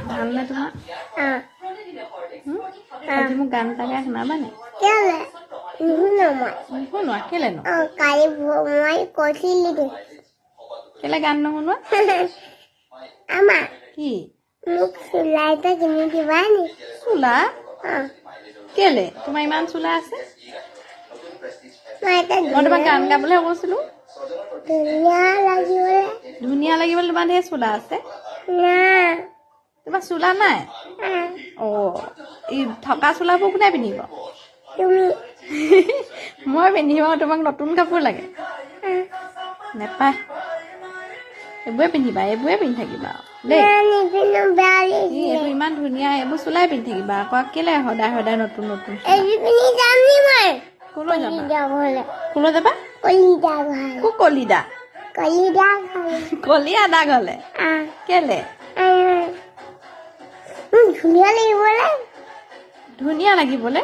ভাল নে তোমাৰ আজি মোক গান এটা গাই শুনাবানে কেলে নুশুনো মই শুনোৱা কেলে নো কালি মই কৈছিলো কেলে গান নুশুনোৱা আমা কি মোক চুলা এটা কিনি দিবা নি চুলা কেলে তোমাৰ ইমান চুলা আছে মই তোমাক গান গাবলৈ কৈছিলো ধুনীয়া লাগিবলে তোমাৰ ঢেৰ চুলা আছে না তোমাৰ চুলা নাই এই থকা চুলাবোৰ কোনে পিন্ধিব তুমি মই পিন্ধিম তোমাক নতুন কাপোৰ লাগে নেপায় এইবোৰে পিন্ধিবা এইবোৰে পিন্ধি থাকিবা দেই এইটো ইমান ধুনীয়া এইবোৰ চুলাই পিন্ধি থাকিবা আকৌ কেলে সদায় সদায় নতুন নতুন কলৈ যাবা কলিদা কলিয়া দাগ হলে কেলে ধুনীয়া লাগিবলে